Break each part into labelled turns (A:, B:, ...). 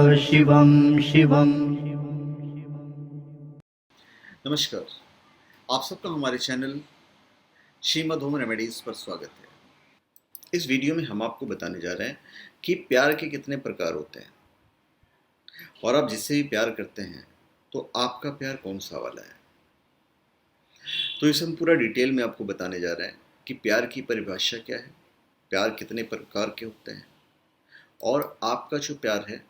A: शिवं शिवं।
B: नमस्कार। आप सबका हमारे चैनल श्रीमद होम रेमेडीज़ पर स्वागत है। इस वीडियो में हम आपको बताने जा रहे हैं कि प्यार के कितने प्रकार होते हैं और आप जिससे भी प्यार करते हैं तो आपका प्यार कौन सा वाला है। तो इस हम पूरा डिटेल में आपको बताने जा रहे हैं कि प्यार की परिभाषा क्या है, प्यार कितने प्रकार के होते हैं और आपका जो प्यार है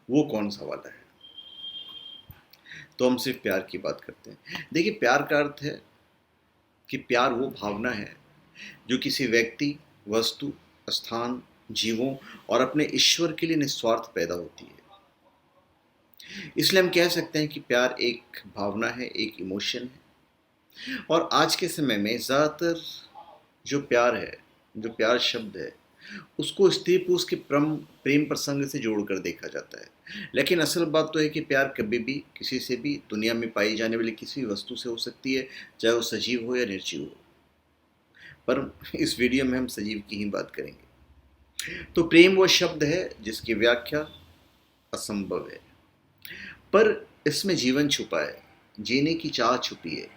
B: वो कौन सा वाला है। तो हम सिर्फ प्यार की बात करते हैं। देखिए, प्यार का अर्थ है कि प्यार वो भावना है जो किसी व्यक्ति, वस्तु, स्थान, जीवों और अपने ईश्वर के लिए निस्वार्थ पैदा होती है। इसलिए हम कह सकते हैं कि प्यार एक भावना है, एक इमोशन है। और आज के समय में ज़्यादातर जो प्यार है, जो प्यार शब्द है, उसको स्त्री पुरुष के प्रेम प्रसंग से जोड़कर देखा जाता है। लेकिन असल बात तो है कि प्यार कभी भी किसी से भी, दुनिया में पाई जाने वाली किसी वस्तु से हो सकती है, चाहे वो सजीव हो या निर्जीव हो। पर इस वीडियो में हम सजीव की ही बात करेंगे। तो प्रेम वो शब्द है जिसकी व्याख्या असंभव है, पर इसमें जीवन छुपा है, जीने की चाह छुपी है।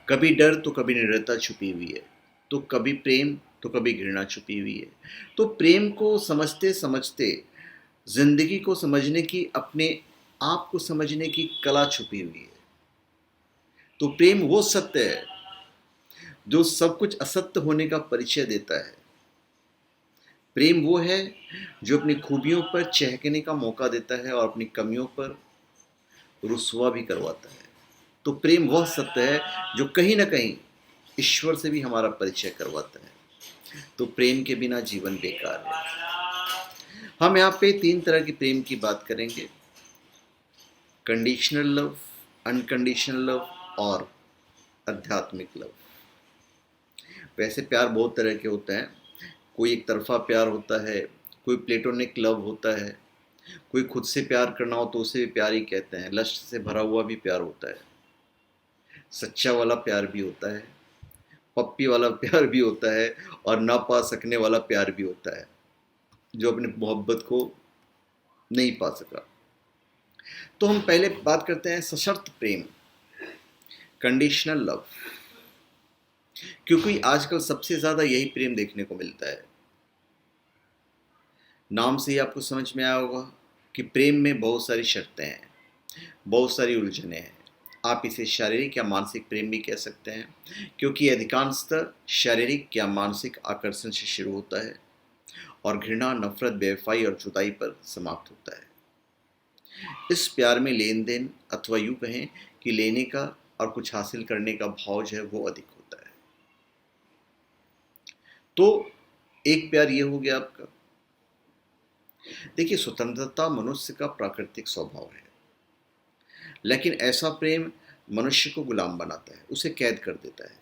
B: कभी डर तो कभी निडरता छुपी हुई है, तो कभी प्रेम तो कभी घृणा छुपी हुई है। तो प्रेम को समझते समझते जिंदगी को समझने की, अपने आप को समझने की कला छुपी हुई है। तो प्रेम वो सत्य है जो सब कुछ असत्य होने का परिचय देता है। प्रेम वो है जो अपनी खूबियों पर चहकने का मौका देता है और अपनी कमियों पर रुसवा भी करवाता है। तो प्रेम वह सत्य है जो कहीं ना कहीं ईश्वर से भी हमारा परिचय करवाता है। तो प्रेम के बिना जीवन बेकार है। हम यहाँ पे 3 तरह की प्रेम की बात करेंगे: कंडीशनल लव, अनकंडीशनल लव और आध्यात्मिक लव। वैसे प्यार बहुत तरह के होते हैं। कोई एक तरफा प्यार होता है, कोई प्लेटोनिक लव होता है, कोई खुद से प्यार करना हो तो उसे भी प्यार ही कहते हैं। लस्ट से भरा हुआ भी प्यार होता है, सच्चा वाला प्यार भी होता है, पप्पी वाला प्यार भी होता है और ना पा सकने वाला प्यार भी होता है, जो अपनी मोहब्बत को नहीं पा सका। तो हम पहले बात करते हैं सशर्त प्रेम, कंडीशनल लव, क्योंकि आजकल सबसे ज़्यादा यही प्रेम देखने को मिलता है। नाम से ही आपको समझ में आया होगा कि प्रेम में बहुत सारी शर्तें हैं, बहुत सारी उलझनें हैं। आप इसे शारीरिक या मानसिक प्रेम भी कह सकते हैं, क्योंकि अधिकांशतः शारीरिक या मानसिक आकर्षण से शुरू होता है और घृणा, नफरत, बेवफाई और जुदाई पर समाप्त होता है। इस प्यार में लेन देन, अथवा यूं कहें कि लेने का और कुछ हासिल करने का भाव जो है वो अधिक होता है। तो एक प्यार ये हो गया आपका। देखिए, स्वतंत्रता मनुष्य का प्राकृतिक स्वभाव है, लेकिन ऐसा प्रेम मनुष्य को गुलाम बनाता है, उसे कैद कर देता है।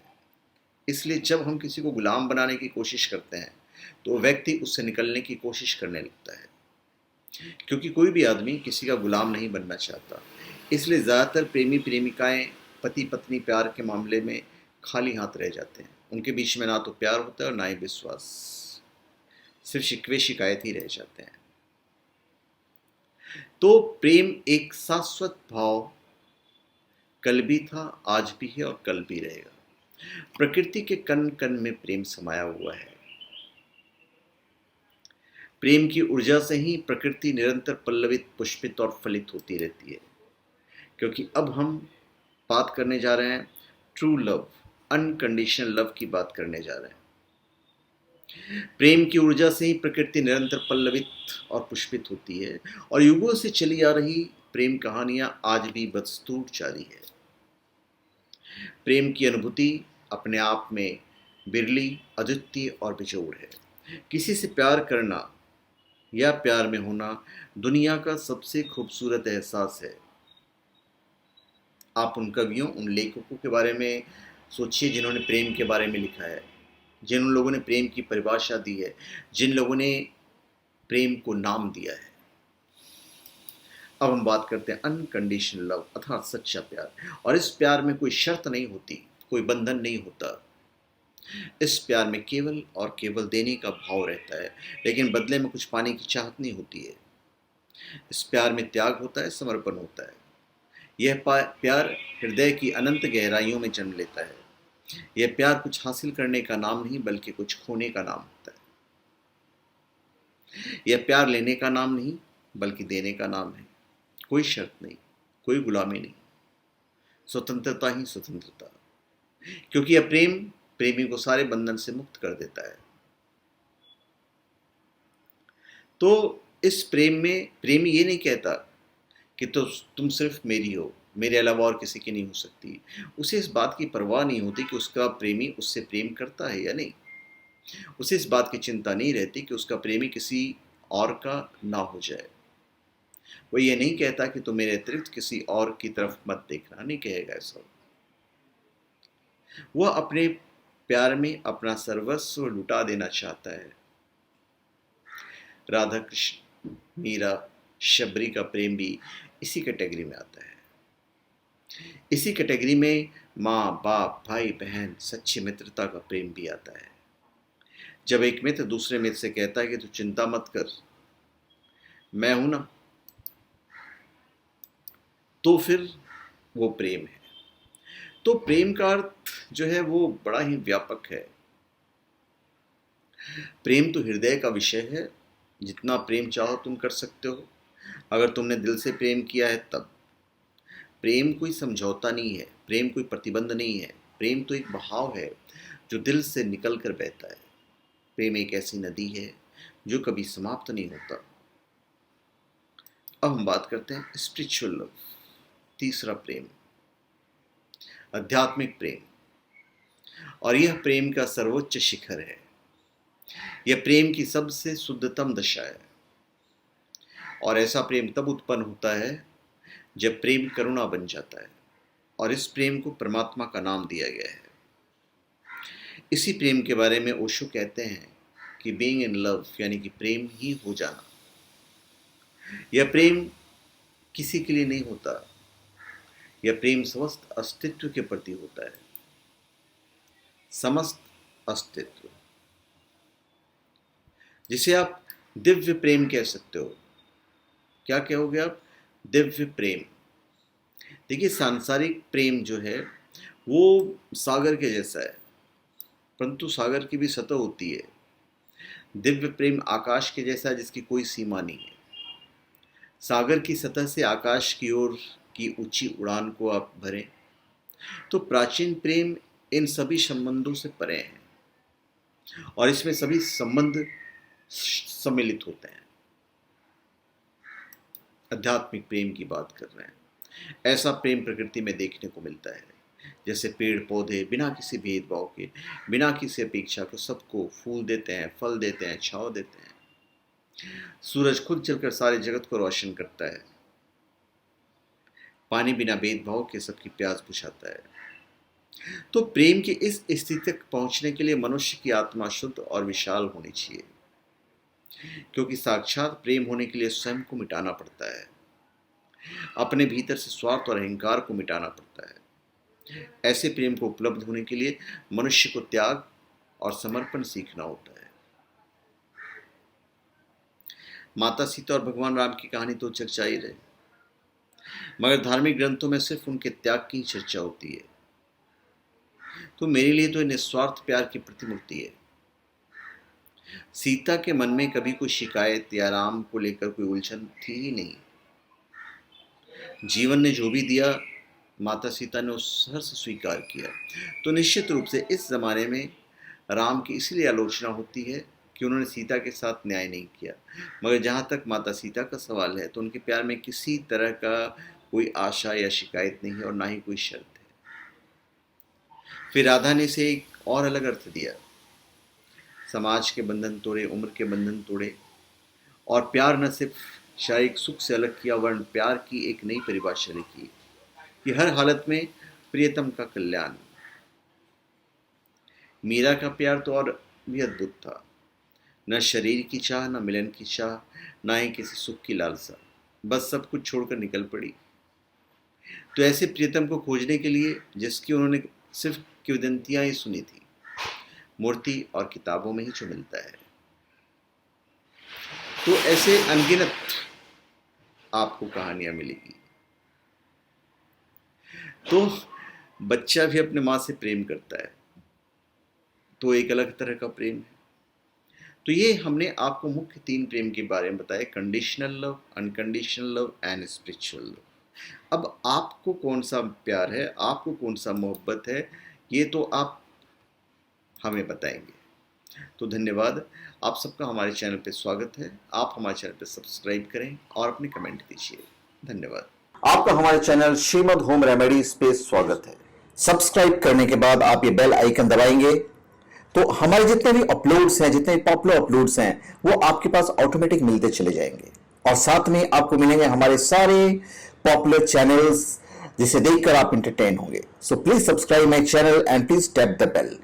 B: इसलिए जब हम किसी को गुलाम बनाने की कोशिश करते हैं तो व्यक्ति उससे निकलने की कोशिश करने लगता है, क्योंकि कोई भी आदमी किसी का गुलाम नहीं बनना चाहता। इसलिए ज़्यादातर प्रेमी प्रेमिकाएं पति पत्नी प्यार के मामले में खाली हाथ रह जाते हैं। उनके बीच में ना तो प्यार होता है और ना ही विश्वास, सिर्फ शिकवे शिकायत ही रह जाते हैं। तो प्रेम एक शाश्वत भाव, कल भी था, आज भी है और कल भी रहेगा। प्रकृति के कण कण में प्रेम समाया हुआ है। प्रेम की ऊर्जा से ही प्रकृति निरंतर पल्लवित, पुष्पित और फलित होती रहती है। क्योंकि अब हम बात करने जा रहे हैं ट्रू लव, अनकंडीशनल लव की बात करने जा रहे हैं। प्रेम की ऊर्जा से ही प्रकृति निरंतर पल्लवित और पुष्पित होती है और युगों से चली आ रही प्रेम कहानियां आज भी बदस्तूर जारी है। प्रेम की अनुभूति अपने आप में बिरली, अद्वितीय और बेजोड़ है। किसी से प्यार करना या प्यार में होना दुनिया का सबसे खूबसूरत एहसास है। आप उन कवियों, उन लेखकों के बारे में सोचिए जिन्होंने प्रेम के बारे में लिखा है, जिन लोगों ने प्रेम की परिभाषा दी है, जिन लोगों ने प्रेम को नाम दिया है। अब हम बात करते हैं अनकंडीशनल लव, अर्थात सच्चा प्यार। और इस प्यार में कोई शर्त नहीं होती, कोई बंधन नहीं होता। इस प्यार में केवल और केवल देने का भाव रहता है, लेकिन बदले में कुछ पाने की चाहत नहीं होती है। इस प्यार में त्याग होता है, समर्पण होता है। यह प्यार हृदय की अनंत गहराइयों में जन्म लेता है। यह प्यार कुछ हासिल करने का नाम नहीं बल्कि कुछ खोने का नाम होता है। यह प्यार लेने का नाम नहीं बल्कि देने का नाम है। कोई शर्त नहीं, कोई गुलामी नहीं, स्वतंत्रता ही स्वतंत्रता। क्योंकि यह प्रेम प्रेमी को सारे बंधन से मुक्त कर देता है। तो इस प्रेम में प्रेमी ये नहीं कहता कि तो तुम सिर्फ मेरी हो, मेरे अलावा और किसी की नहीं हो सकती। उसे इस बात की परवाह नहीं होती कि उसका प्रेमी उससे प्रेम करता है या नहीं। उसे इस बात की चिंता नहीं रहती कि उसका प्रेमी किसी और का ना हो जाए। वो ये नहीं कहता कि तुम मेरे अतिरिक्त किसी और की तरफ मत देखना, नहीं कहेगा ऐसा। वह अपने प्यार में अपना सर्वस्व लुटा देना चाहता है। राधा कृष्ण, मीरा, शबरी का प्रेम भी इसी कैटेगरी में आता है। इसी कैटेगरी में माँ बाप, भाई बहन, सच्ची मित्रता का प्रेम भी आता है। जब एक मित्र दूसरे मित्र से कहता है कि तू चिंता मत कर, मैं हूं ना, तो फिर वो प्रेम है। तो प्रेम का अर्थ जो है वो बड़ा ही व्यापक है। प्रेम तो हृदय का विषय है। जितना प्रेम चाहो तुम कर सकते हो, अगर तुमने दिल से प्रेम किया है तब। प्रेम कोई समझौता नहीं है, प्रेम कोई प्रतिबंध नहीं है। प्रेम तो एक बहाव है जो दिल से निकल कर बहता है। प्रेम एक ऐसी नदी है जो कभी समाप्त नहीं होता। अब हम बात करते हैं स्पिरिचुअल लव, तीसरा प्रेम, आध्यात्मिक प्रेम। और यह प्रेम का सर्वोच्च शिखर है। यह प्रेम की सबसे शुद्धतम दशा है। और ऐसा प्रेम तब उत्पन्न होता है जब प्रेम करुणा बन जाता है। और इस प्रेम को परमात्मा का नाम दिया गया है। इसी प्रेम के बारे में ओशो कहते हैं कि बीइंग इन लव यानी कि प्रेम ही हो जाना। यह प्रेम किसी के लिए नहीं होता। यह प्रेम समस्त अस्तित्व के प्रति होता है। समस्त अस्तित्व, जिसे आप दिव्य प्रेम कह सकते हो। क्या कहोगे आप? दिव्य प्रेम। देखिए, सांसारिक प्रेम जो है वो सागर के जैसा है, परंतु सागर की भी सतह होती है। दिव्य प्रेम आकाश के जैसा है जिसकी कोई सीमा नहीं है। सागर की सतह से आकाश की ओर की ऊंची उड़ान को आप भरें तो प्राचीन प्रेम इन सभी संबंधों से परे हैं। और इसमें सभी संबंध सम्मिलित होते हैं। आध्यात्मिक प्रेम की बात कर रहे हैं। ऐसा प्रेम प्रकृति में देखने को मिलता है, जैसे पेड़ पौधे बिना किसी भेदभाव के, बिना किसी अपेक्षा के सबको फूल देते हैं, फल देते हैं, छांव देते हैं। सूरज खुद जलकर सारे जगत को रोशन करता है। पानी बिना भेदभाव के सबकी प्यास बुझाता है। तो प्रेम की इस स्थिति तक पहुंचने के लिए मनुष्य की आत्मा शुद्ध और विशाल होनी चाहिए, क्योंकि साक्षात प्रेम होने के लिए स्वयं को मिटाना पड़ता है। अपने भीतर से स्वार्थ और अहंकार को मिटाना पड़ता है। ऐसे प्रेम को उपलब्ध होने के लिए मनुष्य को त्याग और समर्पण सीखना होता है। माता सीता और भगवान राम की कहानी तो चर्चा ही रहे, मगर धार्मिक ग्रंथों में सिर्फ उनके त्याग की चर्चा होती है। तो मेरे लिए तो निस्वार्थ प्यार की प्रतिमूर्ति है। सीता के मन में कभी कोई शिकायत या राम को लेकर कोई उलझन थी ही नहीं। जीवन ने जो भी दिया माता सीता ने उस हर से स्वीकार किया। तो निश्चित रूप से इस जमाने में राम की इसलिए आलोचना होती है कि उन्होंने सीता के साथ न्याय नहीं किया। मगर जहाँ तक माता सीता का सवाल है तो उनके प्यार में किसी तरह का कोई आशा या शिकायत नहीं है और ना ही कोई शर्त है। फिर राधा ने इसे एक और अलग अर्थ दिया। समाज के बंधन तोड़े, उम्र के बंधन तोड़े, और प्यार न सिर्फ शारीरिक सुख से अलग किया वर्ण प्यार की एक नई परिभाषा लिखी कि हर हालत में प्रियतम का कल्याण। मीरा का प्यार तो और भी अद्भुत था। न शरीर की चाह, न मिलन की चाह, न ही किसी सुख की लालसा, बस सब कुछ छोड़कर निकल पड़ी। तो ऐसे प्रियतम को खोजने के लिए जिसकी उन्होंने सिर्फ किंवदंतियां ही सुनी थी, मूर्ति और किताबों में ही जो मिलता है। तो ऐसे अनगिनत आपको कहानियां मिलेगी। तो बच्चा भी अपने माँ से प्रेम करता है, तो एक अलग तरह का प्रेम है। तो ये हमने आपको मुख्य 3 प्रेम के बारे में बताया, conditional love, unconditional love and spiritual love. अब आपको कौन सा प्यार है, आपको कौन सा मोहब्बत है, ये तो आप हमें बताएंगे। तो धन्यवाद, आप सबका हमारे चैनल पे स्वागत है। आप हमारे चैनल पे सब्सक्राइब करें और अपने कमेंट दीजिए। धन्यवाद।
C: आपका हमारे चैनल श्रीमद होम रेमेडीज पे स्वागत है। सब्सक्राइब करने के बाद आप ये बेल आइकन दबाएंगे तो हमारे जितने भी अपलोड्स हैं, जितने पॉपुलर अपलोड्स हैं, वो आपके पास ऑटोमेटिक मिलते चले जाएंगे। और साथ में आपको मिलेंगे हमारे सारे पॉपुलर चैनल्स जिसे देखकर आप एंटरटेन होंगे। So please subscribe my channel and please tap the bell.